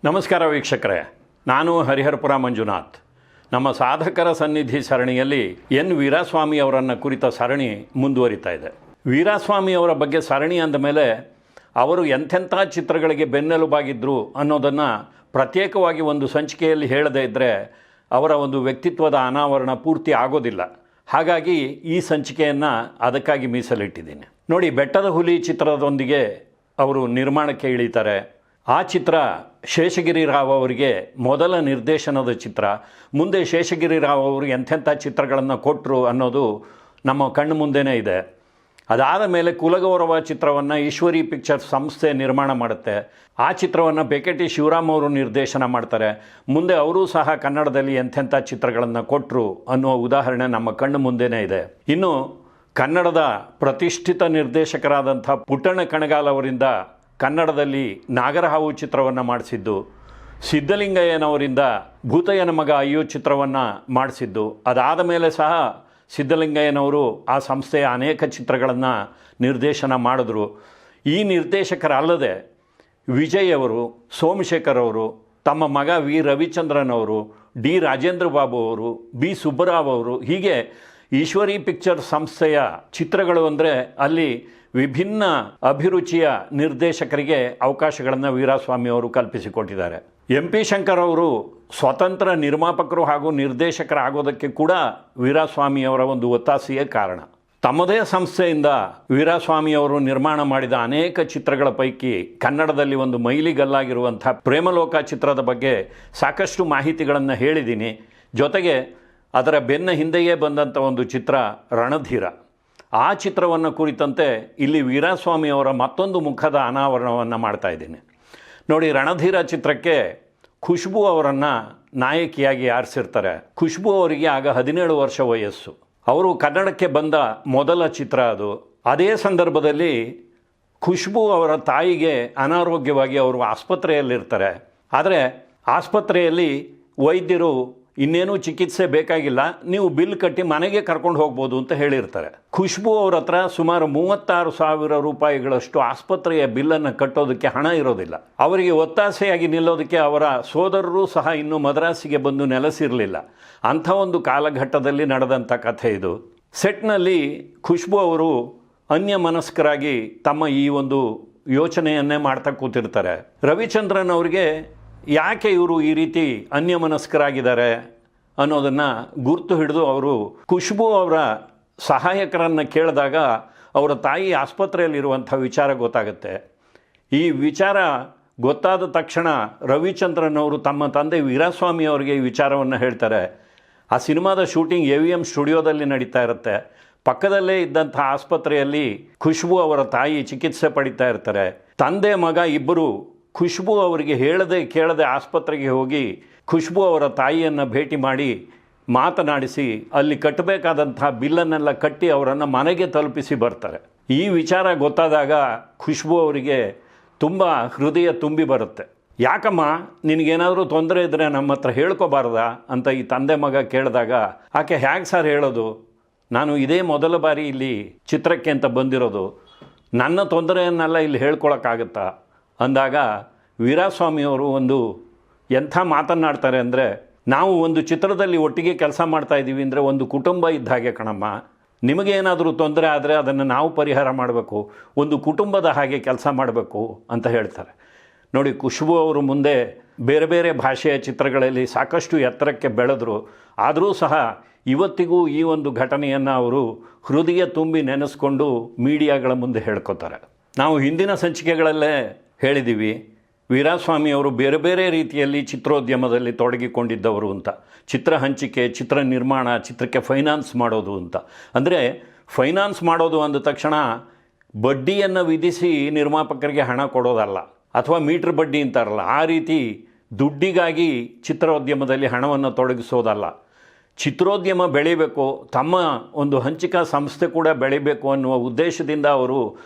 ನಮಸ್ಕಾರ ವೀಕ್ಷಕರೇ, ನಾನು ಹರಿಹರಪುರ ಮಂಜುನಾಥ್. ನಮ್ಮ ಸಾಧಕರ ಸನ್ನಿಧಿ ಸರಣಿಯಲ್ಲಿ ಎನ್ ವೀರಾಸ್ವಾಮಿ ಅವರನ್ನು ಕುರಿತ ಸರಣಿ ಮುಂದುವರಿತಾ ಇದೆ. ವೀರಾಸ್ವಾಮಿ ಅವರ ಬಗ್ಗೆ ಸರಣಿ ಅಂದ ಮೇಲೆ ಅವರು ಎಂಥೆಂಥ ಚಿತ್ರಗಳಿಗೆ ಬೆನ್ನೆಲುಬಾಗಿದ್ದರು ಅನ್ನೋದನ್ನು ಪ್ರತ್ಯೇಕವಾಗಿ ಒಂದು ಸಂಚಿಕೆಯಲ್ಲಿ ಹೇಳದೇ ಇದ್ದರೆ ಅವರ ಒಂದು ವ್ಯಕ್ತಿತ್ವದ ಅನಾವರಣ ಪೂರ್ತಿ ಆಗೋದಿಲ್ಲ. ಹಾಗಾಗಿ ಈ ಸಂಚಿಕೆಯನ್ನು ಅದಕ್ಕಾಗಿ ಮೀಸಲಿಟ್ಟಿದ್ದೀನಿ. ನೋಡಿ, ಬೆಟ್ಟದ ಹುಲಿ ಚಿತ್ರದೊಂದಿಗೆ ಅವರು ನಿರ್ಮಾಣಕ್ಕೆ ಇಳಿತಾರೆ. ಆ ಚಿತ್ರ ಶೇಷಗಿರಿ ರಾವ್ ಅವರಿಗೆ ಮೊದಲ ನಿರ್ದೇಶನದ ಚಿತ್ರ. ಮುಂದೆ ಶೇಷಗಿರಿ ರಾವ್ ಅವರು ಎಂಥೆಂಥ ಚಿತ್ರಗಳನ್ನು ಕೊಟ್ಟರು ಅನ್ನೋದು ನಮ್ಮ ಕಣ್ಣು ಮುಂದೆನೇ ಇದೆ. ಅದಾದ ಮೇಲೆ ಕುಲಗೌರವ ಚಿತ್ರವನ್ನು ಈಶ್ವರಿ ಪಿಕ್ಚರ್ಸ್ ಸಂಸ್ಥೆ ನಿರ್ಮಾಣ ಮಾಡುತ್ತೆ. ಆ ಚಿತ್ರವನ್ನು ಟಿ ಶಿವರಾಮ್ ಅವರು ನಿರ್ದೇಶನ ಮಾಡ್ತಾರೆ. ಮುಂದೆ ಅವರೂ ಸಹ ಕನ್ನಡದಲ್ಲಿ ಎಂಥೆಂಥ ಚಿತ್ರಗಳನ್ನು ಕೊಟ್ಟರು ಅನ್ನೋ ಉದಾಹರಣೆ ನಮ್ಮ ಕಣ್ಣು ಮುಂದೆನೇ ಇದೆ. ಇನ್ನು ಕನ್ನಡದ ಪ್ರತಿಷ್ಠಿತ ನಿರ್ದೇಶಕರಾದಂಥ ಪುಟ್ಟಣ್ಣ ಕಣಗಾಲ್ ಅವರಿಂದ ಕನ್ನಡದಲ್ಲಿ ನಾಗರಹಾವು ಚಿತ್ರವನ್ನು ಮಾಡಿಸಿದ್ದು, ಸಿದ್ಧಲಿಂಗಯ್ಯನವರಿಂದ ಭೂತಯ್ಯನ ಮಗ ಅಯ್ಯೋ ಚಿತ್ರವನ್ನು ಮಾಡಿಸಿದ್ದು. ಅದಾದ ಮೇಲೆ ಸಹ ಸಿದ್ಧಲಿಂಗಯ್ಯನವರು ಆ ಸಂಸ್ಥೆಯ ಅನೇಕ ಚಿತ್ರಗಳನ್ನು ನಿರ್ದೇಶನ ಮಾಡಿದ್ರು. ಈ ನಿರ್ದೇಶಕರಲ್ಲದೆ ವಿಜಯ್ ಅವರು, ಸೋಮಶೇಖರ್ ಅವರು, ತಮ್ಮ ಮಗ ವಿ ರವಿಚಂದ್ರನ್ ಅವರು, ಡಿ ರಾಜೇಂದ್ರ ಬಾಬು ಅವರು, ಬಿ ಸುಬ್ಬರಾವ್ ಅವರು, ಹೀಗೆ ಈಶ್ವರಿ ಪಿಕ್ಚರ್ ಸಂಸ್ಥೆಯ ಚಿತ್ರಗಳು ಅಂದರೆ ಅಲ್ಲಿ ವಿಭಿನ್ನ ಅಭಿರುಚಿಯ ನಿರ್ದೇಶಕರಿಗೆ ಅವಕಾಶಗಳನ್ನು ವೀರಾಸ್ವಾಮಿ ಅವರು ಕಲ್ಪಿಸಿಕೊಟ್ಟಿದ್ದಾರೆ. MP ಶಂಕರ್ ಅವರು ಸ್ವತಂತ್ರ ನಿರ್ಮಾಪಕರು ಹಾಗೂ ನಿರ್ದೇಶಕರಾಗೋದಕ್ಕೆ ಕೂಡ ವೀರಾಸ್ವಾಮಿಯವರ ಒಂದು ಒತ್ತಾಸೆಯೇ ಕಾರಣ. ತಮ್ಮದೇ ಸಂಸ್ಥೆಯಿಂದ ವೀರಾಸ್ವಾಮಿಯವರು ನಿರ್ಮಾಣ ಮಾಡಿದ ಅನೇಕ ಚಿತ್ರಗಳ ಪೈಕಿ ಕನ್ನಡದಲ್ಲಿ ಒಂದು ಮೈಲಿಗಲ್ಲಾಗಿರುವಂಥ ಪ್ರೇಮಲೋಕ ಚಿತ್ರದ ಬಗ್ಗೆ ಸಾಕಷ್ಟು ಮಾಹಿತಿಗಳನ್ನು ಹೇಳಿದ್ದೀನಿ. ಜೊತೆಗೆ ಅದರ ಬೆನ್ನ ಹಿಂದೆಯೇ ಬಂದಂಥ ಒಂದು ಚಿತ್ರ ರಣಧೀರ. ಆ ಚಿತ್ರವನ್ನು ಕುರಿತಂತೆ ಇಲ್ಲಿ ವೀರಾಸ್ವಾಮಿಯವರ ಮತ್ತೊಂದು ಮುಖದ ಅನಾವರಣವನ್ನು ಮಾಡ್ತಾ ಇದ್ದೀನಿ. ನೋಡಿ, ರಣಧೀರ ಚಿತ್ರಕ್ಕೆ ಖುಷ್ಬು ಅವರನ್ನು ನಾಯಕಿಯಾಗಿ ಆರಿಸಿರ್ತಾರೆ. ಖುಷ್ಬು ಅವರಿಗೆ ಆಗ 17 ವರ್ಷ ವಯಸ್ಸು. ಅವರು ಕನ್ನಡಕ್ಕೆ ಬಂದ ಮೊದಲ ಚಿತ್ರ ಅದು. ಅದೇ ಸಂದರ್ಭದಲ್ಲಿ ಖುಷ್ಬು ಅವರ ತಾಯಿಗೆ ಅನಾರೋಗ್ಯವಾಗಿ ಅವರು ಆಸ್ಪತ್ರೆಯಲ್ಲಿರ್ತಾರೆ. ಆದರೆ ಆಸ್ಪತ್ರೆಯಲ್ಲಿ ವೈದ್ಯರು ಇನ್ನೇನು ಚಿಕಿತ್ಸೆ ಬೇಕಾಗಿಲ್ಲ, ನೀವು ಬಿಲ್ ಕಟ್ಟಿ ಮನೆಗೆ ಕರ್ಕೊಂಡು ಹೋಗ್ಬೋದು ಅಂತ ಹೇಳಿರ್ತಾರೆ. ಖುಷ್ಬು ಅವ್ರ ಹತ್ರ ಸುಮಾರು 36,000 ರೂಪಾಯಿಗಳಷ್ಟು ಆಸ್ಪತ್ರೆಯ ಬಿಲ್ಲನ್ನು ಕಟ್ಟೋದಕ್ಕೆ ಹಣ ಇರೋದಿಲ್ಲ. ಅವರಿಗೆ ಒತ್ತಾಸೆಯಾಗಿ ನಿಲ್ಲೋದಕ್ಕೆ ಅವರ ಸೋದರರು ಸಹ ಇನ್ನೂ ಮದ್ರಾಸಿಗೆ ಬಂದು ನೆಲೆಸಿರಲಿಲ್ಲ. ಅಂಥ ಒಂದು ಕಾಲಘಟ್ಟದಲ್ಲಿ ನಡೆದಂಥ ಕಥೆ ಇದು. ಸೆಟ್ನಲ್ಲಿ ಖುಷ್ಬು ಅವರು ಅನ್ಯ ಮನಸ್ಕರಾಗಿ ತಮ್ಮ ಈ ಒಂದು ಯೋಚನೆಯನ್ನೇ ಮಾಡ್ತಾ ಕೂತಿರ್ತಾರೆ. ರವಿಚಂದ್ರನ್ ಅವರಿಗೆ ಯಾಕೆ ಇವರು ಈ ರೀತಿ ಅನ್ಯಮನಸ್ಕರಾಗಿದ್ದಾರೆ ಅನ್ನೋದನ್ನು ಗುರ್ತು ಹಿಡಿದು ಅವರು ಖುಷ್ಬು ಅವರ ಸಹಾಯಕರನ್ನು ಕೇಳಿದಾಗ ಅವರ ತಾಯಿ ಆಸ್ಪತ್ರೆಯಲ್ಲಿರುವಂಥ ವಿಚಾರ ಗೊತ್ತಾಗುತ್ತೆ. ಈ ವಿಚಾರ ಗೊತ್ತಾದ ತಕ್ಷಣ ರವಿಚಂದ್ರನ್ ಅವರು ತಮ್ಮ ತಂದೆ ವೀರಾಸ್ವಾಮಿ ಅವರಿಗೆ ಈ ವಿಚಾರವನ್ನು ಹೇಳ್ತಾರೆ. ಆ ಸಿನಿಮಾದ ಶೂಟಿಂಗ್ AVM ಸ್ಟುಡಿಯೋದಲ್ಲಿ ನಡೀತಾ ಇರುತ್ತೆ. ಪಕ್ಕದಲ್ಲೇ ಇದ್ದಂಥ ಆಸ್ಪತ್ರೆಯಲ್ಲಿ ಖುಷ್ಬು ಅವರ ತಾಯಿ ಚಿಕಿತ್ಸೆ ಪಡಿತಾ ಇರ್ತಾರೆ. ತಂದೆ ಮಗ ಇಬ್ಬರು ಖುಷ್ಬು ಅವರಿಗೆ ಹೇಳದೆ ಕೇಳದೆ ಆಸ್ಪತ್ರೆಗೆ ಹೋಗಿ ಖುಷ್ಬು ಅವರ ತಾಯಿಯನ್ನು ಭೇಟಿ ಮಾಡಿ ಮಾತನಾಡಿಸಿ ಅಲ್ಲಿ ಕಟ್ಟಬೇಕಾದಂಥ ಬಿಲ್ಲನ್ನೆಲ್ಲ ಕಟ್ಟಿ ಅವರನ್ನು ಮನೆಗೆ ತಲುಪಿಸಿ ಬರ್ತಾರೆ. ಈ ವಿಚಾರ ಗೊತ್ತಾದಾಗ ಖುಷ್ಬು ಅವರಿಗೆ ತುಂಬ ಹೃದಯ ತುಂಬಿ ಬರುತ್ತೆ. ಯಾಕಮ್ಮ, ನಿನಗೇನಾದರೂ ತೊಂದರೆ ಇದ್ದರೆ ನಮ್ಮ ಹತ್ರ ಹೇಳ್ಕೊಬಾರ್ದಾ ಅಂತ ಈ ತಂದೆ ಮಗ ಕೇಳಿದಾಗ ಆಕೆ ಹೇಗೆ ಸರ್ ಹೇಳೋದು, ನಾನು ಇದೇ ಮೊದಲ ಬಾರಿ ಇಲ್ಲಿ ಚಿತ್ರಕ್ಕೆ ಅಂತ ಬಂದಿರೋದು, ನನ್ನ ತೊಂದರೆಯನ್ನೆಲ್ಲ ಇಲ್ಲಿ ಹೇಳ್ಕೊಳಕ್ಕಾಗತ್ತಾ ಅಂದಾಗ ವೀರಾಸ್ವಾಮಿಯವರು ಒಂದು ಎಂಥ ಮಾತನ್ನಾಡ್ತಾರೆ ಅಂದರೆ, ನಾವು ಒಂದು ಚಿತ್ರದಲ್ಲಿ ಒಟ್ಟಿಗೆ ಕೆಲಸ ಮಾಡ್ತಾ ಇದ್ದೀವಿ ಅಂದರೆ ಒಂದು ಕುಟುಂಬ ಇದ್ದ ಹಾಗೆ ಕಣಮ್ಮ. ನಿಮಗೇನಾದರೂ ತೊಂದರೆ ಆದರೆ ಅದನ್ನು ನಾವು ಪರಿಹಾರ ಮಾಡಬೇಕು, ಒಂದು ಕುಟುಂಬದ ಹಾಗೆ ಕೆಲಸ ಮಾಡಬೇಕು ಅಂತ ಹೇಳ್ತಾರೆ. ನೋಡಿ, ಖುಷ್ಬು ಅವರು ಮುಂದೆ ಬೇರೆ ಬೇರೆ ಭಾಷೆಯ ಚಿತ್ರಗಳಲ್ಲಿ ಸಾಕಷ್ಟು ಎತ್ತರಕ್ಕೆ ಬೆಳೆದರು. ಆದರೂ ಸಹ ಇವತ್ತಿಗೂ ಈ ಒಂದು ಘಟನೆಯನ್ನು ಅವರು ಹೃದಯ ತುಂಬಿ ನೆನೆಸ್ಕೊಂಡು ಮೀಡಿಯಾಗಳ ಮುಂದೆ ಹೇಳ್ಕೊತಾರೆ. ನಾವು ಹಿಂದಿನ ಸಂಚಿಕೆಗಳಲ್ಲೇ ಹೇಳಿದ್ದೀವಿ, ವೀರಾಸ್ವಾಮಿಯವರು ಬೇರೆ ಬೇರೆ ರೀತಿಯಲ್ಲಿ ಚಿತ್ರೋದ್ಯಮದಲ್ಲಿ ತೊಡಗಿಕೊಂಡಿದ್ದವರು ಅಂತ. ಚಿತ್ರ ಹಂಚಿಕೆ, ಚಿತ್ರ ನಿರ್ಮಾಣ, ಚಿತ್ರಕ್ಕೆ ಫೈನಾನ್ಸ್ ಮಾಡೋದು ಅಂತ. ಅಂದರೆ ಫೈನಾನ್ಸ್ ಮಾಡೋದು ಅಂದ ತಕ್ಷಣ ಬಡ್ಡಿಯನ್ನು ವಿಧಿಸಿ ನಿರ್ಮಾಪಕರಿಗೆ ಹಣ ಕೊಡೋದಲ್ಲ, ಅಥವಾ ಮೀಟ್ರ್ ಬಡ್ಡಿ ಅಂತಾರಲ್ಲ, ಆ ರೀತಿ ದುಡ್ಡಿಗಾಗಿ ಚಿತ್ರೋದ್ಯಮದಲ್ಲಿ ಹಣವನ್ನು ತೊಡಗಿಸೋದಲ್ಲ. ಚಿತ್ರೋದ್ಯಮ ಬೆಳಿಬೇಕು, ತಮ್ಮ ಒಂದು ಹಂಚಿಕಾ ಸಂಸ್ಥೆ ಕೂಡ ಬೆಳಿಬೇಕು ಅನ್ನುವ ಉದ್ದೇಶದಿಂದ ಅವರು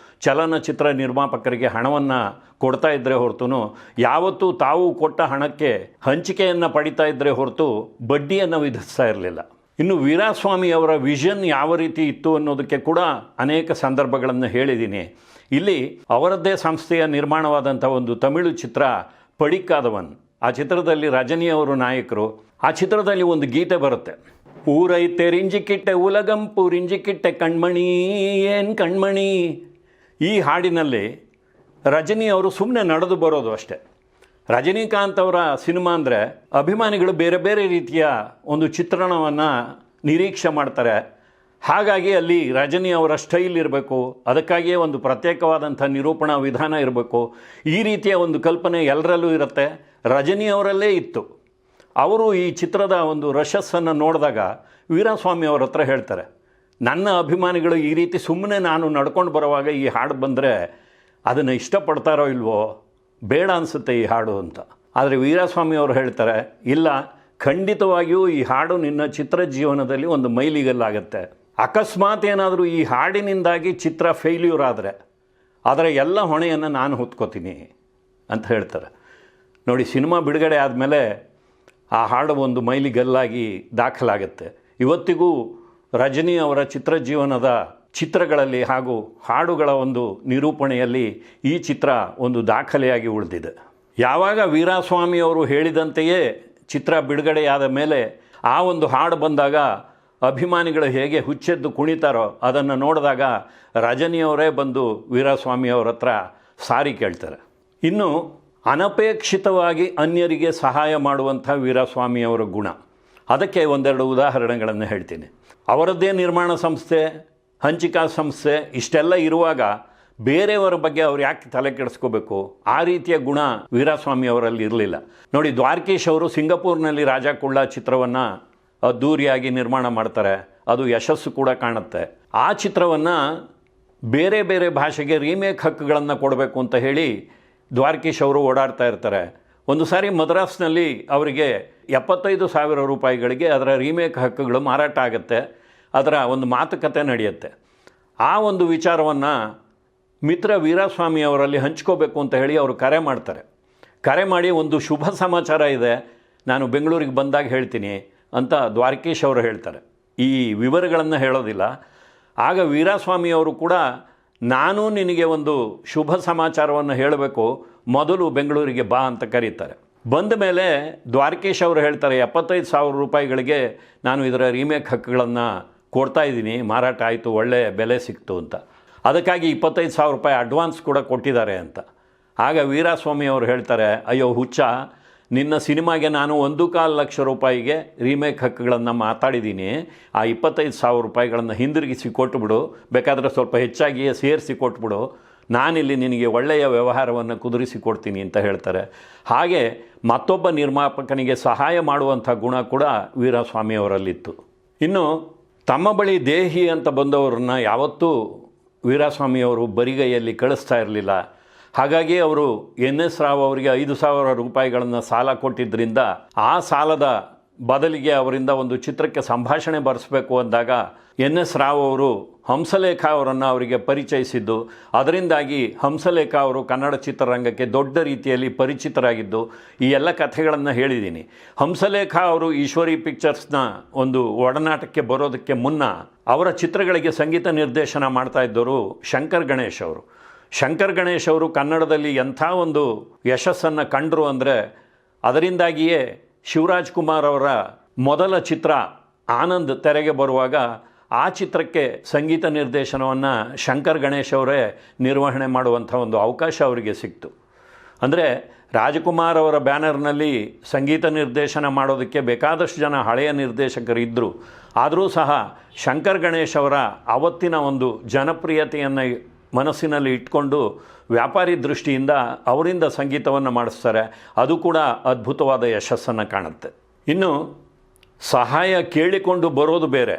ಚಲನಚಿತ್ರ ನಿರ್ಮಾಪಕರಿಗೆ ಹಣವನ್ನು ಕೊಡ್ತಾ ಇದ್ದರೆ ಹೊರತು ಯಾವತ್ತೂ ತಾವು ಕೊಟ್ಟ ಹಣಕ್ಕೆ ಹಂಚಿಕೆಯನ್ನು ಪಡಿತಾ ಇದ್ದರೆ ಹೊರತು ಬಡ್ಡಿಯನ್ನು ವಿಧಿಸ್ತಾ ಇರಲಿಲ್ಲ. ಇನ್ನು ವೀರಾಸ್ವಾಮಿ ಅವರ ವಿಷನ್ ಯಾವ ರೀತಿ ಇತ್ತು ಅನ್ನೋದಕ್ಕೆ ಕೂಡ ಅನೇಕ ಸಂದರ್ಭಗಳನ್ನು ಹೇಳಿದ್ದೀನಿ. ಇಲ್ಲಿ ಅವರದ್ದೇ ಸಂಸ್ಥೆಯ ನಿರ್ಮಾಣವಾದಂಥ ಒಂದು ತಮಿಳು ಚಿತ್ರ ಪಡಿಕ್ಕಾದವನ್, ಆ ಚಿತ್ರದಲ್ಲಿ ರಜನಿಯವರು ನಾಯಕರು. ಆ ಚಿತ್ರದಲ್ಲಿ ಒಂದು ಗೀತೆ ಬರುತ್ತೆ, ಊರೈತೆ ರಿಂಜಿಕಿಟ್ಟೆ ಉಲಗಂಪು ರಿಂಜಿಕಿಟ್ಟೆ ಕಣ್ಮಣಿ ಏನು ಕಣ್ಮಣಿ. ಈ ಹಾಡಿನಲ್ಲಿ ರಜನಿಯವರು ಸುಮ್ಮನೆ ನಡೆದು ಬರೋದು ಅಷ್ಟೆ. ರಜನಿಕಾಂತ್ ಅವರ ಸಿನಿಮಾ ಅಂದರೆ ಅಭಿಮಾನಿಗಳು ಬೇರೆ ಬೇರೆ ರೀತಿಯ ಒಂದು ಚಿತ್ರಣವನ್ನು ನಿರೀಕ್ಷೆ ಮಾಡ್ತಾರೆ. ಹಾಗಾಗಿ ಅಲ್ಲಿ ರಜನಿ ಅವರ ಸ್ಟೈಲ್ ಇರಬೇಕು, ಅದಕ್ಕಾಗಿಯೇ ಒಂದು ಪ್ರತ್ಯೇಕವಾದಂಥ ನಿರೂಪಣಾ ವಿಧಾನ ಇರಬೇಕು. ಈ ರೀತಿಯ ಒಂದು ಕಲ್ಪನೆ ಎಲ್ಲರಲ್ಲೂ ಇರುತ್ತೆ, ರಜನಿಯವರಲ್ಲೇ ಇತ್ತು. ಅವರು ಈ ಚಿತ್ರದ ಒಂದು ರಶಸ್ಸನ್ನು ನೋಡಿದಾಗ ವೀರಸ್ವಾಮಿ ಅವರ ಹತ್ರ ಹೇಳ್ತಾರೆ, ನನ್ನ ಅಭಿಮಾನಿಗಳು ಈ ರೀತಿ ಸುಮ್ಮನೆ ನಾನು ನಡ್ಕೊಂಡು ಬರುವಾಗ ಈ ಹಾಡು ಬಂದರೆ ಅದನ್ನು ಇಷ್ಟಪಡ್ತಾರೋ ಇಲ್ವೋ, ಬೇಡ ಅನಿಸುತ್ತೆ ಈ ಹಾಡು ಅಂತ. ಆದರೆ ವೀರಸ್ವಾಮಿ ಅವರು ಹೇಳ್ತಾರೆ, ಇಲ್ಲ, ಖಂಡಿತವಾಗಿಯೂ ಈ ಹಾಡು ನಿನ್ನ ಚಿತ್ರ ಜೀವನದಲ್ಲಿ ಒಂದು ಮೈಲಿಗಲ್ಲಾಗತ್ತೆ. ಅಕಸ್ಮಾತ್ ಏನಾದರೂ ಈ ಹಾಡಿನಿಂದಾಗಿ ಚಿತ್ರ ಫೇಲ್ಯೂರ್ ಆದರೆ ಅದರ ಎಲ್ಲ ಹೊಣೆಯನ್ನು ನಾನು ಹೊತ್ಕೋತೀನಿ ಅಂತ ಹೇಳ್ತಾರೆ. ನೋಡಿ, ಸಿನಿಮಾ ಬಿಡುಗಡೆ ಆದಮೇಲೆ ಆ ಹಾಡು ಒಂದು ಮೈಲಿಗಲ್ಲಾಗಿ ದಾಖಲಾಗುತ್ತೆ. ಇವತ್ತಿಗೂ ರಜನಿ ಅವರ ಚಿತ್ರ ಜೀವನದ ಚಿತ್ರಗಳಲ್ಲಿ ಹಾಗೂ ಹಾಡುಗಳ ಒಂದು ನಿರೂಪಣೆಯಲ್ಲಿ ಈ ಚಿತ್ರ ಒಂದು ದಾಖಲೆಯಾಗಿ ಉಳಿದಿದೆ. ಯಾವಾಗ ವೀರಸ್ವಾಮಿ ಅವರು ಹೇಳಿದಂತೆಯೇ ಚಿತ್ರ ಬಿಡುಗಡೆಯಾದ ಮೇಲೆ ಆ ಒಂದು ಹಾಡು ಬಂದಾಗ ಅಭಿಮಾನಿಗಳು ಹೇಗೆ ಹುಚ್ಚೆದ್ದು ಕುಣಿತಾರೋ ಅದನ್ನು ನೋಡಿದಾಗ ರಜನಿಯವರೇ ಬಂದು ವೀರಸ್ವಾಮಿ ಅವರ ಹತ್ರ ಸಾರಿ ಕೇಳ್ತಾರೆ. ಇನ್ನು ಅನಪೇಕ್ಷಿತವಾಗಿ ಅನ್ಯರಿಗೆ ಸಹಾಯ ಮಾಡುವಂಥ ವೀರಸ್ವಾಮಿಯವರ ಗುಣ, ಅದಕ್ಕೆ ಒಂದೆರಡು ಉದಾಹರಣೆಗಳನ್ನು ಹೇಳ್ತೀನಿ. ಅವರದ್ದೇ ನಿರ್ಮಾಣ ಸಂಸ್ಥೆ, ಹಂಚಿಕಾ ಸಂಸ್ಥೆ ಇಷ್ಟೆಲ್ಲ ಇರುವಾಗ ಬೇರೆಯವರ ಬಗ್ಗೆ ಅವ್ರು ಯಾಕೆ ತಲೆ ಕೆಡಿಸ್ಕೋಬೇಕು? ಆ ರೀತಿಯ ಗುಣ ವೀರಸ್ವಾಮಿ ಅವರಲ್ಲಿ ಇರಲಿಲ್ಲ. ನೋಡಿ, ದ್ವಾರಕೀಶ್ ಅವರು ಸಿಂಗಪೂರ್ನಲ್ಲಿ ರಾಜ ಕುಳ್ಳ ಚಿತ್ರವನ್ನು ಅದ್ಧೂರಿಯಾಗಿ ನಿರ್ಮಾಣ ಮಾಡ್ತಾರೆ, ಅದು ಯಶಸ್ಸು ಕೂಡ ಕಾಣುತ್ತೆ. ಆ ಚಿತ್ರವನ್ನು ಬೇರೆ ಬೇರೆ ಭಾಷೆಗೆ ರೀಮೇಕ್ ಹಕ್ಕುಗಳನ್ನು ಕೊಡಬೇಕು ಅಂತ ಹೇಳಿ ದ್ವಾರಕೀಶ್ ಅವರು ಓಡಾಡ್ತಾ ಇರ್ತಾರೆ. ಒಂದು ಸಾರಿ ಮದ್ರಾಸ್ನಲ್ಲಿ ಅವರಿಗೆ 75,000 ರೂಪಾಯಿಗಳಿಗೆ ಅದರ ರೀಮೇಕ್ ಹಕ್ಕುಗಳು ಮಾರಾಟ ಆಗುತ್ತೆ. ಅದರ ಒಂದು ಮಾತುಕತೆ ನಡೆಯುತ್ತೆ. ಆ ಒಂದು ವಿಚಾರವನ್ನು ಮಿತ್ರ ವೀರಸ್ವಾಮಿ ಅವರಲ್ಲಿ ಹಂಚ್ಕೋಬೇಕು ಅಂತ ಹೇಳಿ ಅವರು ಕರೆ ಮಾಡ್ತಾರೆ. ಕರೆ ಮಾಡಿ, ಒಂದು ಶುಭ ಸಮಾಚಾರ ಇದೆ, ನಾನು ಬೆಂಗಳೂರಿಗೆ ಬಂದಾಗ ಹೇಳ್ತೀನಿ ಅಂತ ದ್ವಾರಕೀಶ್ ಅವರು ಹೇಳ್ತಾರೆ. ಈ ವಿವರಗಳನ್ನು ಹೇಳೋದಿಲ್ಲ. ಆಗ ವೀರಸ್ವಾಮಿ ಅವರು ಕೂಡ, ನಾನು ನಿನಗೆ ಒಂದು ಶುಭ ಸಮಾಚಾರವನ್ನು ಹೇಳಬೇಕು, ಮೊದಲು ಬೆಂಗಳೂರಿಗೆ ಬಾ ಅಂತ ಕರೀತಾರೆ. ಬಂದ ಮೇಲೆ ದ್ವಾರಕೀಶ್ ಅವರು ಹೇಳ್ತಾರೆ, 75,000 ರೂಪಾಯಿಗಳಿಗೆ ನಾನು ಇದರ ರೀಮೇಕ್ ಹಕ್ಕುಗಳನ್ನು ಕೊಡ್ತಾ ಇದ್ದೀನಿ, ಮಾರಾಟ ಆಯಿತು, ಒಳ್ಳೆಯ ಬೆಲೆ ಸಿಕ್ತು ಅಂತ. ಅದಕ್ಕಾಗಿ 25,000 ರೂಪಾಯಿ ಅಡ್ವಾನ್ಸ್ ಕೂಡ ಕೊಟ್ಟಿದ್ದಾರೆ ಅಂತ. ಆಗ ವೀರಸ್ವಾಮಿ ಅವರು ಹೇಳ್ತಾರೆ, ಅಯ್ಯೋ ಹುಚ್ಚ, ನಿನ್ನ ಸಿನಿಮಾಗೆ ನಾನು 1.25 ಲಕ್ಷ ರೂಪಾಯಿಗೆ ರೀಮೇಕ್ ಹಕ್ಕುಗಳನ್ನು ಮಾತಾಡಿದ್ದೀನಿ, ಆ 25,000 ರೂಪಾಯಿಗಳನ್ನು ಹಿಂದಿರುಗಿಸಿ ಕೊಟ್ಟುಬಿಡು, ಬೇಕಾದರೆ ಸ್ವಲ್ಪ ಹೆಚ್ಚಾಗಿಯೇ ಸೇರಿಸಿ ಕೊಟ್ಬಿಡು, ನಾನಿಲ್ಲಿ ನಿನಗೆ ಒಳ್ಳೆಯ ವ್ಯವಹಾರವನ್ನು ಕುದುರಿಸಿ ಕೊಡ್ತೀನಿ ಅಂತ ಹೇಳ್ತಾರೆ. ಹಾಗೆ ಮತ್ತೊಬ್ಬ ನಿರ್ಮಾಪಕನಿಗೆ ಸಹಾಯ ಮಾಡುವಂಥ ಗುಣ ಕೂಡ ವೀರಸ್ವಾಮಿ ಅವರಲ್ಲಿತ್ತು. ಇನ್ನು ತಮ್ಮ ಬಳಿ ದೇಹಿ ಅಂತ ಬಂದವರನ್ನ ಯಾವತ್ತೂ ವೀರಸ್ವಾಮಿಯವರು ಬರಿಗೈಯಲ್ಲಿ ಕಳಿಸ್ತಾ ಇರಲಿಲ್ಲ. ಹಾಗಾಗಿ ಅವರು NS ರಾವ್ ಅವರಿಗೆ 5,000 ರೂಪಾಯಿಗಳನ್ನು ಸಾಲ ಕೊಟ್ಟಿದ್ದರಿಂದ ಆ ಸಾಲದ ಬದಲಿಗೆ ಅವರಿಂದ ಒಂದು ಚಿತ್ರಕ್ಕೆ ಸಂಭಾಷಣೆ ಬರೆಸಬೇಕು ಅಂದಾಗ NS ರಾವ್ ಅವರು ಹಂಸಲೇಖ ಅವರನ್ನು ಅವರಿಗೆ ಪರಿಚಯಿಸಿದ್ದು. ಅದರಿಂದಾಗಿ ಹಂಸಲೇಖ ಅವರು ಕನ್ನಡ ಚಿತ್ರರಂಗಕ್ಕೆ ದೊಡ್ಡ ರೀತಿಯಲ್ಲಿ ಪರಿಚಿತರಾಗಿದ್ದು. ಈ ಎಲ್ಲ ಕಥೆಗಳನ್ನು ಹೇಳಿದ್ದೀನಿ. ಹಂಸಲೇಖ ಅವರು ಈಶ್ವರಿ ಪಿಕ್ಚರ್ಸ್ನ ಒಂದು ಒಡನಾಟಕ್ಕೆ ಬರೋದಕ್ಕೆ ಮುನ್ನ ಅವರ ಚಿತ್ರಗಳಿಗೆ ಸಂಗೀತ ನಿರ್ದೇಶನ ಮಾಡ್ತಾ ಇದ್ದವರು ಶಂಕರ್ ಗಣೇಶ್ ಅವರು. ಶಂಕರ್ ಗಣೇಶ್ ಅವರು ಕನ್ನಡದಲ್ಲಿ ಎಂಥ ಒಂದು ಯಶಸ್ಸನ್ನು ಕಂಡರು ಅಂದರೆ, ಅದರಿಂದಾಗಿಯೇ ಶಿವರಾಜ್ ಕುಮಾರ್ ಅವರ ಮೊದಲ ಚಿತ್ರ ಆನಂದ್ ತೆರೆಗೆ ಬರುವಾಗ ಆ ಚಿತ್ರಕ್ಕೆ ಸಂಗೀತ ನಿರ್ದೇಶನವನ್ನು ಶಂಕರ್ ಗಣೇಶ್ ಅವರೇ ನಿರ್ವಹಣೆ ಮಾಡುವಂಥ ಒಂದು ಅವಕಾಶ ಅವರಿಗೆ ಸಿಕ್ತು. ಅಂದರೆ ರಾಜಕುಮಾರ್ ಅವರ ಬ್ಯಾನರ್ನಲ್ಲಿ ಸಂಗೀತ ನಿರ್ದೇಶನ ಮಾಡೋದಕ್ಕೆ ಬೇಕಾದಷ್ಟು ಜನ ಹಳೆಯ ನಿರ್ದೇಶಕರಿದ್ದರು. ಆದರೂ ಸಹ ಶಂಕರ್ ಗಣೇಶ್ ಅವರ ಆವತ್ತಿನ ಒಂದು ಜನಪ್ರಿಯತೆಯನ್ನು ಮನಸ್ಸಿನಲ್ಲಿ ಇಟ್ಕೊಂಡು ವ್ಯಾಪಾರಿ ದೃಷ್ಟಿಯಿಂದ ಅವರಿಂದ ಸಂಗೀತವನ್ನು ಮಾಡಿಸ್ತಾರೆ. ಅದು ಕೂಡ ಅದ್ಭುತವಾದ ಯಶಸ್ಸನ್ನು ಕಾಣುತ್ತೆ. ಇನ್ನು ಸಹಾಯ ಕೇಳಿಕೊಂಡು ಬರೋದು ಬೇರೆ,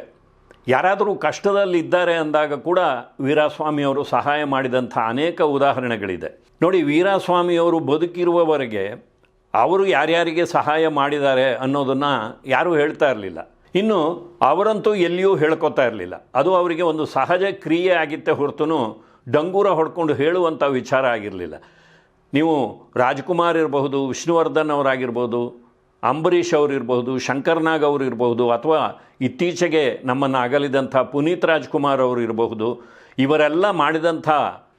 ಯಾರಾದರೂ ಕಷ್ಟದಲ್ಲಿದ್ದಾರೆ ಅಂದಾಗ ಕೂಡ ವೀರಸ್ವಾಮಿಯವರು ಸಹಾಯ ಮಾಡಿದಂಥ ಅನೇಕ ಉದಾಹರಣೆಗಳಿದೆ. ನೋಡಿ, ವೀರಸ್ವಾಮಿಯವರು ಬದುಕಿರುವವರೆಗೆ ಅವರು ಯಾರ್ಯಾರಿಗೆ ಸಹಾಯ ಮಾಡಿದ್ದಾರೆ ಅನ್ನೋದನ್ನು ಯಾರೂ ಹೇಳ್ತಾ ಇರಲಿಲ್ಲ. ಇನ್ನು ಅವರಂತೂ ಎಲ್ಲಿಯೂ ಹೇಳ್ಕೊತಾ ಇರಲಿಲ್ಲ. ಅದು ಅವರಿಗೆ ಒಂದು ಸಹಜ ಕ್ರಿಯೆ ಆಗಿತ್ತೆ ಹೊರತು ಡಂಗೂರ ಹೊಡ್ಕೊಂಡು ಹೇಳುವಂಥ ವಿಚಾರ ಆಗಿರಲಿಲ್ಲ. ನೀವು ರಾಜ್ಕುಮಾರ್ ಇರಬಹುದು, ವಿಷ್ಣುವರ್ಧನ್ ಅವರಾಗಿರ್ಬೋದು, ಅಂಬರೀಷ್ ಅವರಿರ್ಬೋದು, ಶಂಕರ್ನಾಗ್ ಅವರು ಇರಬಹುದು, ಅಥವಾ ಇತ್ತೀಚೆಗೆ ನಮ್ಮನ್ನು ಅಗಲಿದಂಥ ಪುನೀತ್ ರಾಜ್ಕುಮಾರ್ ಅವರು ಇರಬಹುದು. ಇವರೆಲ್ಲ ಮಾಡಿದಂಥ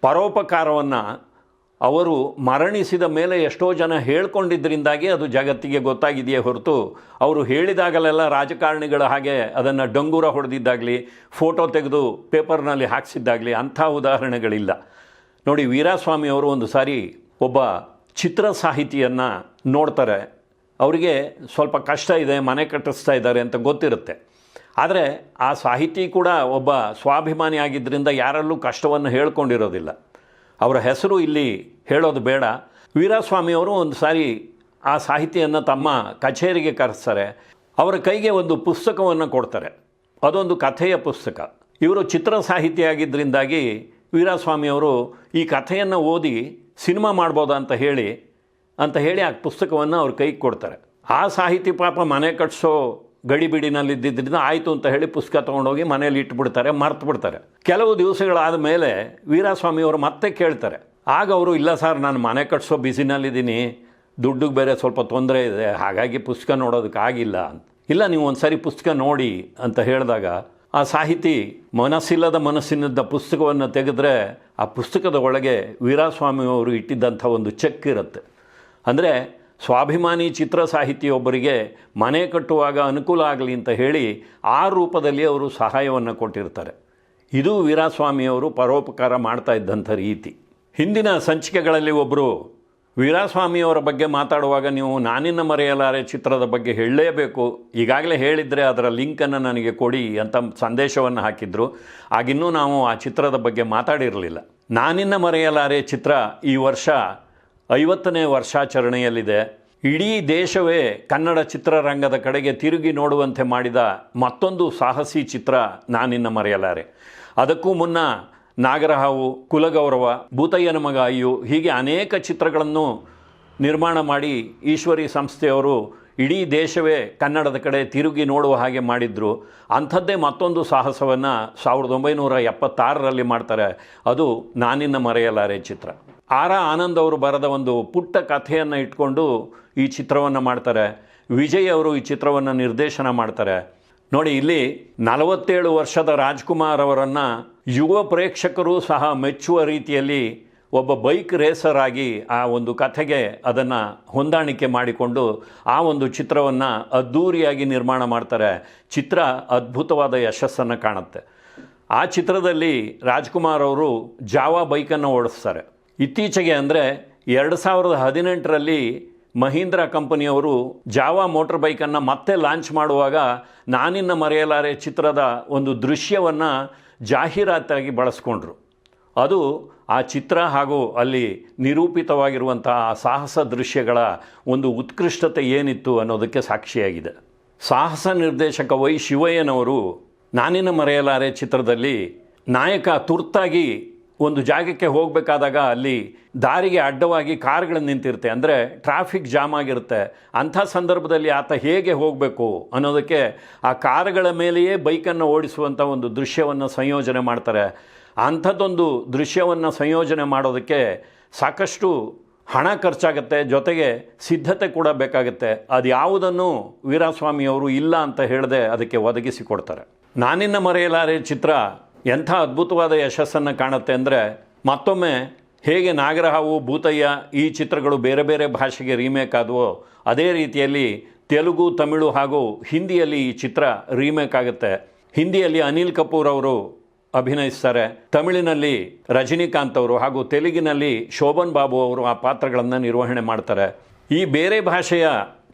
ಪರೋಪಕಾರವನ್ನು ಅವರು ಮರಣಿಸಿದ ಮೇಲೆ ಎಷ್ಟೋ ಜನ ಹೇಳ್ಕೊಂಡಿದ್ದರಿಂದಾಗಿ ಅದು ಜಗತ್ತಿಗೆ ಗೊತ್ತಾಗಿದೆಯೇ ಹೊರತು ಅವರು ಹೇಳಿದಾಗಲೆಲ್ಲ ರಾಜಕಾರಣಿಗಳ ಹಾಗೆ ಅದನ್ನು ಡಂಗೂರ ಹೊಡೆದಿದ್ದಾಗಲಿ ಫೋಟೋ ತೆಗೆದು ಪೇಪರ್ನಲ್ಲಿ ಹಾಕಿಸಿದ್ದಾಗಲಿ ಅಂಥ ಉದಾಹರಣೆಗಳಿಲ್ಲ. ನೋಡಿ, ವೀರಾಸ್ವಾಮಿಯವರು ಒಂದು ಸಾರಿ ಒಬ್ಬ ಚಿತ್ರ ಸಾಹಿತಿಯನ್ನು ನೋಡ್ತಾರೆ. ಅವರಿಗೆ ಸ್ವಲ್ಪ ಕಷ್ಟ ಇದೆ, ಮನೆ ಕಟ್ಟಿಸ್ತಾ ಇದ್ದಾರೆ ಅಂತ ಗೊತ್ತಿರುತ್ತೆ. ಆದರೆ ಆ ಸಾಹಿತಿ ಕೂಡ ಒಬ್ಬ ಸ್ವಾಭಿಮಾನಿ ಆಗಿದ್ದರಿಂದ ಯಾರಲ್ಲೂ ಕಷ್ಟವನ್ನು ಹೇಳ್ಕೊಂಡಿರೋದಿಲ್ಲ. ಅವರ ಹೆಸರು ಇಲ್ಲಿ ಹೇಳೋದು ಬೇಡ. ವೀರಾಸ್ವಾಮಿಯವರು ಒಂದು ಸಾರಿ ಆ ಸಾಹಿತಿಯನ್ನು ತಮ್ಮ ಕಚೇರಿಗೆ ಕರೆಸ್ತಾರೆ. ಅವರ ಕೈಗೆ ಒಂದು ಪುಸ್ತಕವನ್ನು ಕೊಡ್ತಾರೆ. ಅದೊಂದು ಕಥೆಯ ಪುಸ್ತಕ. ಇವರು ಚಿತ್ರ ಸಾಹಿತಿಯಾಗಿದ್ದರಿಂದಾಗಿ ವೀರಾಸ್ವಾಮಿಯವರು ಈ ಕಥೆಯನ್ನು ಓದಿ ಸಿನಿಮಾ ಮಾಡ್ಬೋದಾ ಅಂತ ಹೇಳಿ ಆ ಪುಸ್ತಕವನ್ನು ಅವ್ರ ಕೈಗೆ ಕೊಡ್ತಾರೆ. ಆ ಸಾಹಿತಿ ಪಾಪ ಮನೆ ಕಟ್ಟಿಸೋ ಗಡಿಬಿಡಿನಲ್ಲಿದ್ದರಿಂದ ಆಯಿತು ಅಂತ ಹೇಳಿ ಪುಸ್ತಕ ತೊಗೊಂಡೋಗಿ ಮನೇಲಿ ಇಟ್ಬಿಡ್ತಾರೆ, ಮರ್ತು ಬಿಡ್ತಾರೆ. ಕೆಲವು ದಿವಸಗಳಾದ ಮೇಲೆ ವೀರಾಸ್ವಾಮಿಯವರು ಮತ್ತೆ ಕೇಳ್ತಾರೆ. ಆಗ ಅವರು, ಇಲ್ಲ ಸರ್, ನಾನು ಮನೆ ಕಟ್ಟಿಸೋ ಬ್ಯುಸಿನಲ್ಲಿದ್ದೀನಿ, ದುಡ್ಡಿಗೆ ಬೇರೆ ಸ್ವಲ್ಪ ತೊಂದರೆ ಇದೆ, ಹಾಗಾಗಿ ಪುಸ್ತಕ ನೋಡೋದಕ್ಕಾಗಿಲ್ಲ ಅಂತ. ಇಲ್ಲ, ನೀವು ಒಂದು ಸಾರಿ ಪುಸ್ತಕ ನೋಡಿ ಅಂತ ಹೇಳಿದಾಗ ಆ ಸಾಹಿತಿ ಮನಸ್ಸಿಲ್ಲದ ಮನಸ್ಸಿನಿಂದ ಪುಸ್ತಕವನ್ನು ತೆಗೆದ್ರೆ ಆ ಪುಸ್ತಕದ ಒಳಗೆ ವೀರಾಸ್ವಾಮಿಯವರು ಇಟ್ಟಿದ್ದಂಥ ಒಂದು ಚೆಕ್ ಇರುತ್ತೆ. ಅಂದರೆ ಸ್ವಾಭಿಮಾನಿ ಚಿತ್ರ ಸಾಹಿತಿಯೊಬ್ಬರಿಗೆ ಮನೆ ಕಟ್ಟುವಾಗ ಅನುಕೂಲ ಆಗಲಿ ಅಂತ ಹೇಳಿ ಆ ರೂಪದಲ್ಲಿ ಅವರು ಸಹಾಯವನ್ನು ಕೊಟ್ಟಿರ್ತಾರೆ. ಇದು ವೀರಾಸ್ವಾಮಿಯವರು ಪರೋಪಕಾರ ಮಾಡ್ತಾ ಇದ್ದಂಥ ರೀತಿ. ಹಿಂದಿನ ಸಂಚಿಕೆಗಳಲ್ಲಿ ಒಬ್ಬರು ವೀರಾಸ್ವಾಮಿಯವರ ಬಗ್ಗೆ ಮಾತಾಡುವಾಗ ನೀವು ನಾನಿನ್ನ ಮರೆಯಲಾರೆ ಚಿತ್ರದ ಬಗ್ಗೆ ಹೇಳಲೇಬೇಕು, ಈಗಾಗಲೇ ಹೇಳಿದರೆ ಅದರ ಲಿಂಕನ್ನು ನನಗೆ ಕೊಡಿ ಅಂತ ಸಂದೇಶವನ್ನು ಹಾಕಿದ್ರು. ಆಗಿನ್ನೂ ನಾವು ಆ ಚಿತ್ರದ ಬಗ್ಗೆ ಮಾತಾಡಿರಲಿಲ್ಲ. ನಾನಿನ್ನ ಮರೆಯಲಾರೆ ಚಿತ್ರ ಈ ವರ್ಷ 50ನೇ ವರ್ಷಾಚರಣೆಯಲ್ಲಿದೆ. ಇಡೀ ದೇಶವೇ ಕನ್ನಡ ಚಿತ್ರರಂಗದ ಕಡೆಗೆ ತಿರುಗಿ ನೋಡುವಂತೆ ಮಾಡಿದ ಮತ್ತೊಂದು ಸಾಹಸಿ ಚಿತ್ರ ನಾನಿನ್ನ ಮರೆಯಲಾರೆ. ಅದಕ್ಕೂ ಮುನ್ನ ನಾಗರಹಾವು, ಕುಲಗೌರವ, ಭೂತಯ್ಯನ ಮಗ ಅಯ್ಯು ಹೀಗೆ ಅನೇಕ ಚಿತ್ರಗಳನ್ನು ನಿರ್ಮಾಣ ಮಾಡಿ ಈಶ್ವರಿ ಸಂಸ್ಥೆಯವರು ಇಡೀ ದೇಶವೇ ಕನ್ನಡದ ಕಡೆ ತಿರುಗಿ ನೋಡುವ ಹಾಗೆ ಮಾಡಿದ್ರು. ಅಂಥದ್ದೇ ಮತ್ತೊಂದು ಸಾಹಸವನ್ನು 1976ರಲ್ಲಿ ಮಾಡ್ತಾರೆ. ಅದು ನಾನಿನ್ನ ಮರೆಯಲಾರೆ ಚಿತ್ರ. ಆರ್ ಆನಂದ್ ಅವರು ಬರೆದ ಒಂದು ಪುಟ್ಟ ಕಥೆಯನ್ನು ಇಟ್ಕೊಂಡು ಈ ಚಿತ್ರವನ್ನು ಮಾಡ್ತಾರೆ. ವಿಜಯ್ ಅವರು ಈ ಚಿತ್ರವನ್ನು ನಿರ್ದೇಶನ ಮಾಡ್ತಾರೆ. ನೋಡಿ, ಇಲ್ಲಿ 47 ವರ್ಷದ ರಾಜ್ಕುಮಾರ್ ಅವರನ್ನು ಯುವ ಪ್ರೇಕ್ಷಕರು ಸಹ ಮೆಚ್ಚುವ ರೀತಿಯಲ್ಲಿ ಒಬ್ಬ ಬೈಕ್ ರೇಸರ್ ಆಗಿ ಆ ಒಂದು ಕಥೆಗೆ ಅದನ್ನು ಹೊಂದಾಣಿಕೆ ಮಾಡಿಕೊಂಡು ಆ ಒಂದು ಚಿತ್ರವನ್ನು ಅದ್ಧೂರಿಯಾಗಿ ನಿರ್ಮಾಣ ಮಾಡ್ತಾರೆ. ಚಿತ್ರ ಅದ್ಭುತವಾದ ಯಶಸ್ಸನ್ನು ಕಾಣುತ್ತೆ. ಆ ಚಿತ್ರದಲ್ಲಿ ರಾಜ್ಕುಮಾರ್ ಅವರು ಜಾವಾ ಬೈಕನ್ನು ಓಡಿಸ್ತಾರೆ. ಇತ್ತೀಚೆಗೆ ಅಂದರೆ 2018ರಲ್ಲಿ ಮಹೀಂದ್ರ ಕಂಪನಿಯವರು ಜಾವಾ ಮೋಟರ್ ಬೈಕನ್ನು ಮತ್ತೆ ಲಾಂಚ್ ಮಾಡುವಾಗ ನಾನಿನ್ನ ಮರೆಯಲಾರೆ ಚಿತ್ರದ ಒಂದು ದೃಶ್ಯವನ್ನು ಜಾಹೀರಾತಾಗಿ ಬಳಸ್ಕೊಂಡ್ರು. ಅದು ಆ ಚಿತ್ರ ಹಾಗೂ ಅಲ್ಲಿ ನಿರೂಪಿತವಾಗಿರುವಂತಹ ಸಾಹಸ ದೃಶ್ಯಗಳ ಒಂದು ಉತ್ಕೃಷ್ಟತೆ ಏನಿತ್ತು ಅನ್ನೋದಕ್ಕೆ ಸಾಕ್ಷಿಯಾಗಿದೆ. ಸಾಹಸ ನಿರ್ದೇಶಕ ವೈ ಶಿವಯ್ಯನವರು ನಾನಿನ್ನ ಮರೆಯಲಾರೆ ಚಿತ್ರದಲ್ಲಿ ನಾಯಕ ತುರ್ತಾಗಿ ಒಂದು ಜಾಗಕ್ಕೆ ಹೋಗಬೇಕಾದಾಗ ಅಲ್ಲಿ ದಾರಿಗೆ ಅಡ್ಡವಾಗಿ ಕಾರ್ಗಳು ನಿಂತಿರುತ್ತೆ, ಅಂದರೆ ಟ್ರಾಫಿಕ್ ಜಾಮ್ ಆಗಿರುತ್ತೆ. ಅಂಥ ಸಂದರ್ಭದಲ್ಲಿ ಆತ ಹೇಗೆ ಹೋಗಬೇಕು ಅನ್ನೋದಕ್ಕೆ ಆ ಕಾರುಗಳ ಮೇಲೆಯೇ ಬೈಕನ್ನು ಓಡಿಸುವಂಥ ಒಂದು ದೃಶ್ಯವನ್ನು ಸಂಯೋಜನೆ ಮಾಡ್ತಾರೆ. ಅಂಥದ್ದೊಂದು ದೃಶ್ಯವನ್ನು ಸಂಯೋಜನೆ ಮಾಡೋದಕ್ಕೆ ಸಾಕಷ್ಟು ಹಣ ಖರ್ಚಾಗುತ್ತೆ, ಜೊತೆಗೆ ಸಿದ್ಧತೆ ಕೂಡ ಬೇಕಾಗುತ್ತೆ. ಅದು ಯಾವುದನ್ನು ವೀರಾಸ್ವಾಮಿಯವರು ಇಲ್ಲ ಅಂತ ಹೇಳದೆ ಅದಕ್ಕೆ ಒದಗಿಸಿಕೊಡ್ತಾರೆ. ನಾನಿನ್ನ ಮರೆಯಲಾರೆ ಚಿತ್ರ ಎಂಥ ಅದ್ಭುತವಾದ ಯಶಸ್ಸನ್ನು ಕಾಣುತ್ತೆ ಅಂದರೆ, ಮತ್ತೊಮ್ಮೆ ಹೇಗೆ ನಾಗರಹಾವು, ಭೂತಯ್ಯ ಈ ಚಿತ್ರಗಳು ಬೇರೆ ಬೇರೆ ಭಾಷೆಗೆ ರೀಮೇಕ್ ಆದವೋ ಅದೇ ರೀತಿಯಲ್ಲಿ ತೆಲುಗು, ತಮಿಳು ಹಾಗೂ ಹಿಂದಿಯಲ್ಲಿ ಈ ಚಿತ್ರ ರೀಮೇಕ್ ಆಗುತ್ತೆ. ಹಿಂದಿಯಲ್ಲಿ ಅನಿಲ್ ಕಪೂರ್ ಅವರು ಅಭಿನಯಿಸ್ತಾರೆ, ತಮಿಳಿನಲ್ಲಿ ರಜನಿಕಾಂತ್ ಅವರು ಹಾಗೂ ತೆಲುಗಿನಲ್ಲಿ ಶೋಭನ್ ಬಾಬು ಅವರು ಆ ಪಾತ್ರಗಳನ್ನು ನಿರ್ವಹಣೆ ಮಾಡ್ತಾರೆ. ಈ ಬೇರೆ ಭಾಷೆಯ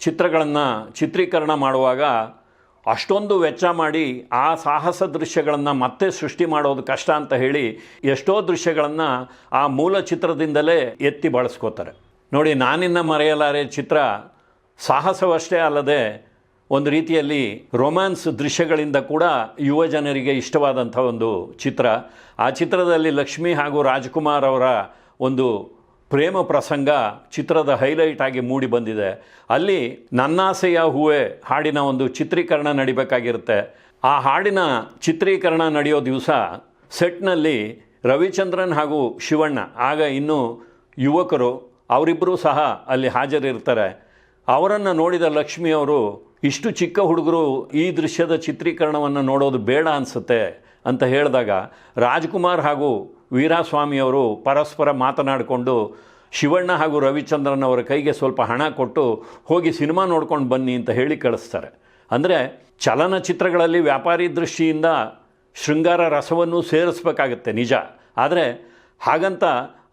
ಚಿತ್ರಗಳನ್ನು ಚಿತ್ರೀಕರಣ ಮಾಡುವಾಗ ಅಷ್ಟೊಂದು ವೆಚ್ಚ ಮಾಡಿ ಆ ಸಾಹಸ ದೃಶ್ಯಗಳನ್ನು ಮತ್ತೆ ಸೃಷ್ಟಿ ಮಾಡೋದು ಕಷ್ಟ ಅಂತ ಹೇಳಿ ಎಷ್ಟೋ ದೃಶ್ಯಗಳನ್ನು ಆ ಮೂಲ ಚಿತ್ರದಿಂದಲೇ ಎತ್ತಿ ಬಳಸ್ಕೋತಾರೆ. ನೋಡಿ, ನಾನಿನ್ನ ಮರೆಯಲಾರೆ ಚಿತ್ರ ಸಾಹಸವಷ್ಟೇ ಅಲ್ಲದೆ ಒಂದು ರೀತಿಯಲ್ಲಿ ರೊಮ್ಯಾನ್ಸ್ ದೃಶ್ಯಗಳಿಂದ ಕೂಡ ಯುವ ಜನರಿಗೆ ಇಷ್ಟವಾದಂಥ ಒಂದು ಚಿತ್ರ. ಆ ಚಿತ್ರದಲ್ಲಿ ಲಕ್ಷ್ಮಿ ಹಾಗೂ ರಾಜ್ಕುಮಾರ್ ಅವರ ಒಂದು ಪ್ರೇಮ ಪ್ರಸಂಗ ಚಿತ್ರದ ಹೈಲೈಟ್ ಆಗಿ ಮೂಡಿ ಬಂದಿದೆ. ಅಲ್ಲಿ ನನ್ನಾಸೆಯ ಹೂವೆ ಹಾಡಿನ ಒಂದು ಚಿತ್ರೀಕರಣ ನಡಿಬೇಕಾಗಿರುತ್ತೆ. ಆ ಹಾಡಿನ ಚಿತ್ರೀಕರಣ ನಡೆಯೋ ದಿವಸ ಸೆಟ್ನಲ್ಲಿ ರವಿಚಂದ್ರನ್ ಹಾಗೂ ಶಿವಣ್ಣ, ಆಗ ಇನ್ನೂ ಯುವಕರು, ಅವರಿಬ್ಬರೂ ಸಹ ಅಲ್ಲಿ ಹಾಜರಿರ್ತಾರೆ. ಅವರನ್ನು ನೋಡಿದ ಲಕ್ಷ್ಮಿಯವರು, ಇಷ್ಟು ಚಿಕ್ಕ ಹುಡುಗರು ಈ ದೃಶ್ಯದ ಚಿತ್ರೀಕರಣವನ್ನು ನೋಡೋದು ಬೇಡ ಅನಿಸುತ್ತೆ ಅಂತ ಹೇಳಿದಾಗ ರಾಜ್ಕುಮಾರ್ ಹಾಗೂ ವೀರಾಸ್ವಾಮಿಯವರು ಪರಸ್ಪರ ಮಾತನಾಡಿಕೊಂಡು ಶಿವಣ್ಣ ಹಾಗೂ ರವಿಚಂದ್ರನ್ ಅವರ ಕೈಗೆ ಸ್ವಲ್ಪ ಹಣ ಕೊಟ್ಟು ಹೋಗಿ ಸಿನಿಮಾ ನೋಡ್ಕೊಂಡು ಬನ್ನಿ ಅಂತ ಹೇಳಿ ಕಳಿಸ್ತಾರೆ. ಅಂದರೆ ಚಲನಚಿತ್ರಗಳಲ್ಲಿ ವ್ಯಾಪಾರಿ ದೃಷ್ಟಿಯಿಂದ ಶೃಂಗಾರ ರಸವನ್ನು ಸೇರಿಸಬೇಕಾಗತ್ತೆ ನಿಜ, ಆದರೆ ಹಾಗಂತ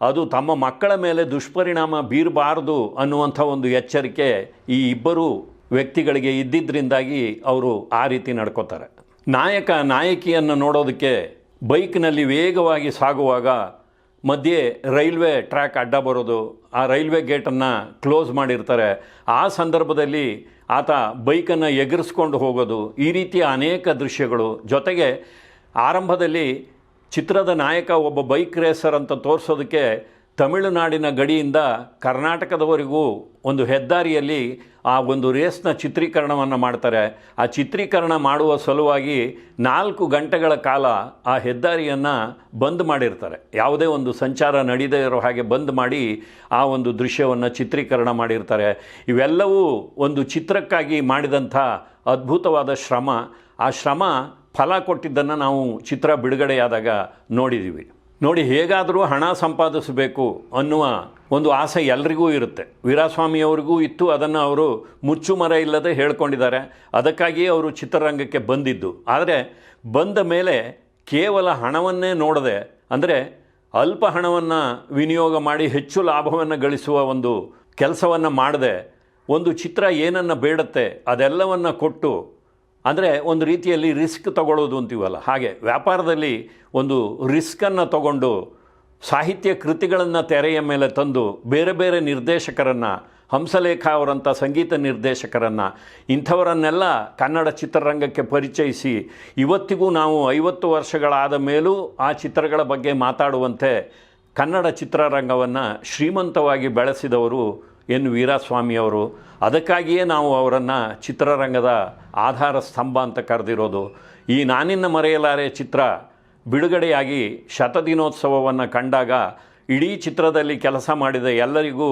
ಅದು ತಮ್ಮ ಮಕ್ಕಳ ಮೇಲೆ ದುಷ್ಪರಿಣಾಮ ಬೀರಬಾರ್ದು ಅನ್ನುವಂಥ ಒಂದು ಎಚ್ಚರಿಕೆ ಈ ಇಬ್ಬರು ವ್ಯಕ್ತಿಗಳಿಗೆ ಇದ್ದಿದ್ದರಿಂದಾಗಿ ಅವರು ಆ ರೀತಿ ನಡ್ಕೋತಾರೆ. ನಾಯಕ ನಾಯಕಿಯನ್ನು ನೋಡೋದಕ್ಕೆ ಬೈಕ್ನಲ್ಲಿ ವೇಗವಾಗಿ ಸಾಗುವಾಗ ಮಧ್ಯೆ ರೈಲ್ವೆ ಟ್ರ್ಯಾಕ್ ಅಡ್ಡ ಬರೋದು, ಆ ರೈಲ್ವೆ ಗೇಟನ್ನು ಕ್ಲೋಸ್ ಮಾಡಿರ್ತಾರೆ. ಆ ಸಂದರ್ಭದಲ್ಲಿ ಆತ ಬೈಕನ್ನು ಎಗರಿಸ್ಕೊಂಡು ಹೋಗೋದು, ಈ ರೀತಿಯ ಅನೇಕ ದೃಶ್ಯಗಳು. ಜೊತೆಗೆ ಆರಂಭದಲ್ಲಿ ಚಿತ್ರದ ನಾಯಕ ಒಬ್ಬ ಬೈಕ್ ರೇಸರ್ ಅಂತ ತೋರಿಸೋದಕ್ಕೆ ತಮಿಳುನಾಡಿನ ಗಡಿಯಿಂದ ಕರ್ನಾಟಕದವರೆಗೂ ಒಂದು ಹೆದ್ದಾರಿಯಲ್ಲಿ ಆ ಒಂದು ರೇಸ್ನ ಚಿತ್ರೀಕರಣವನ್ನು ಮಾಡ್ತಾರೆ. ಆ ಚಿತ್ರೀಕರಣ ಮಾಡುವ ಸಲುವಾಗಿ 4 ಗಂಟೆಗಳ ಕಾಲ ಆ ಹೆದ್ದಾರಿಯನ್ನು ಬಂದ್ ಮಾಡಿರ್ತಾರೆ. ಯಾವುದೇ ಒಂದು ಸಂಚಾರ ನಡೀದೇ ಇರೋ ಹಾಗೆ ಬಂದ್ ಮಾಡಿ ಆ ಒಂದು ದೃಶ್ಯವನ್ನು ಚಿತ್ರೀಕರಣ ಮಾಡಿರ್ತಾರೆ. ಇವೆಲ್ಲವೂ ಒಂದು ಚಿತ್ರಕ್ಕಾಗಿ ಮಾಡಿದಂಥ ಅದ್ಭುತವಾದ ಶ್ರಮ. ಆ ಶ್ರಮ ಫಲ ಕೊಟ್ಟಿದ್ದನ್ನು ನಾವು ಚಿತ್ರ ಬಿಡುಗಡೆಯಾದಾಗ ನೋಡಿದ್ದೀವಿ. ನೋಡಿ, ಹೇಗಾದರೂ ಹಣ ಸಂಪಾದಿಸಬೇಕು ಅನ್ನುವ ಒಂದು ಆಸೆ ಎಲ್ರಿಗೂ ಇರುತ್ತೆ. ವೀರಾಸ್ವಾಮಿಯವರಿಗೂ ಇತ್ತು. ಅದನ್ನು ಅವರು ಮುಚ್ಚುಮರ ಇಲ್ಲದೆ ಹೇಳ್ಕೊಂಡಿದ್ದಾರೆ. ಅದಕ್ಕಾಗಿಯೇ ಅವರು ಚಿತ್ರರಂಗಕ್ಕೆ ಬಂದಿದ್ದು. ಆದರೆ ಬಂದ ಮೇಲೆ ಕೇವಲ ಹಣವನ್ನೇ ನೋಡದೆ, ಅಂದರೆ ಅಲ್ಪ ಹಣವನ್ನು ವಿನಿಯೋಗ ಮಾಡಿ ಹೆಚ್ಚು ಲಾಭವನ್ನು ಗಳಿಸುವ ಒಂದು ಕೆಲಸವನ್ನು ಮಾಡದೆ, ಒಂದು ಚಿತ್ರ ಏನನ್ನು ಬೇಡುತ್ತೆ ಅದೆಲ್ಲವನ್ನು ಕೊಟ್ಟು, ಅಂದರೆ ಒಂದು ರೀತಿಯಲ್ಲಿ ರಿಸ್ಕ್ ತಗೊಳ್ಳೋದು ಅಂತೀವಲ್ಲ, ಹಾಗೆ ವ್ಯಾಪಾರದಲ್ಲಿ ಒಂದು ರಿಸ್ಕನ್ನು ತಗೊಂಡು ಸಾಹಿತ್ಯ ಕೃತಿಗಳನ್ನು ತೆರೆಯ ಮೇಲೆ ತಂದು ಬೇರೆ ಬೇರೆ ನಿರ್ದೇಶಕರನ್ನು, ಹಂಸಲೇಖ ಅವರಂಥ ಸಂಗೀತ ನಿರ್ದೇಶಕರನ್ನು, ಇಂಥವರನ್ನೆಲ್ಲ ಕನ್ನಡ ಚಿತ್ರರಂಗಕ್ಕೆ ಪರಿಚಯಿಸಿ ಇವತ್ತಿಗೂ ನಾವು 50 ವರ್ಷಗಳಾದ ಮೇಲೂ ಆ ಚಿತ್ರಗಳ ಬಗ್ಗೆ ಮಾತಾಡುವಂತೆ ಕನ್ನಡ ಚಿತ್ರರಂಗವನ್ನು ಶ್ರೀಮಂತವಾಗಿ ಬೆಳೆಸಿದವರು ಎನ್ ವೀರಾಸ್ವಾಮಿಯವರು. ಅದಕ್ಕಾಗಿಯೇ ನಾವು ಅವರನ್ನು ಚಿತ್ರರಂಗದ ಆಧಾರ ಸ್ತಂಭ ಅಂತ ಕರೆದಿರೋದು. ಈ ನಾನಿನ್ನ ಮರೆಯಲಾರೆ ಚಿತ್ರ ಬಿಡುಗಡೆಯಾಗಿ ಶತದಿನೋತ್ಸವವನ್ನು ಕಂಡಾಗ ಇಡೀ ಚಿತ್ರದಲ್ಲಿ ಕೆಲಸ ಮಾಡಿದ ಎಲ್ಲರಿಗೂ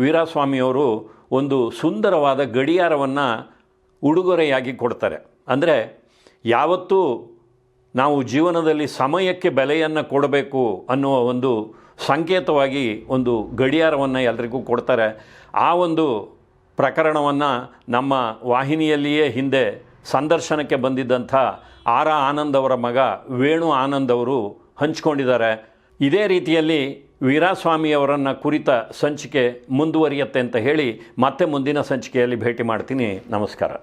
ವೀರಾಸ್ವಾಮಿಯವರು ಒಂದು ಸುಂದರವಾದ ಗಡಿಯಾರವನ್ನು ಉಡುಗೊರೆಯಾಗಿ ಕೊಡ್ತಾರೆ. ಅಂದರೆ ಯಾವತ್ತೂ ನಾವು ಜೀವನದಲ್ಲಿ ಸಮಯಕ್ಕೆ ಬೆಲೆಯನ್ನು ಕೊಡಬೇಕು ಅನ್ನುವ ಒಂದು ಸಂಕೇತವಾಗಿ ಒಂದು ಗಡಿಯಾರವನ್ನು ಎಲ್ರಿಗೂ ಕೊಡ್ತಾರೆ. ಆ ಒಂದು ಪ್ರಕರಣವನ್ನು ನಮ್ಮ ವಾಹಿನಿಯಲ್ಲಿಯೇ ಹಿಂದೆ ಸಂದರ್ಶನಕ್ಕೆ ಬಂದಿದ್ದಂಥ ಆರ್ ಆನಂದ್ ಅವರ ಮಗ ವೇಣು ಆನಂದ್ ಅವರು ಹಂಚಿಕೊಂಡಿದ್ದಾರೆ. ಇದೇ ರೀತಿಯಲ್ಲಿ ವೀರಾಸ್ವಾಮಿಯವರನ್ನು ಕುರಿತ ಸಂಚಿಕೆ ಮುಂದುವರಿಯುತ್ತೆ ಅಂತ ಹೇಳಿ ಮತ್ತೆ ಮುಂದಿನ ಸಂಚಿಕೆಯಲ್ಲಿ ಭೇಟಿ ಮಾಡ್ತೀನಿ. ನಮಸ್ಕಾರ.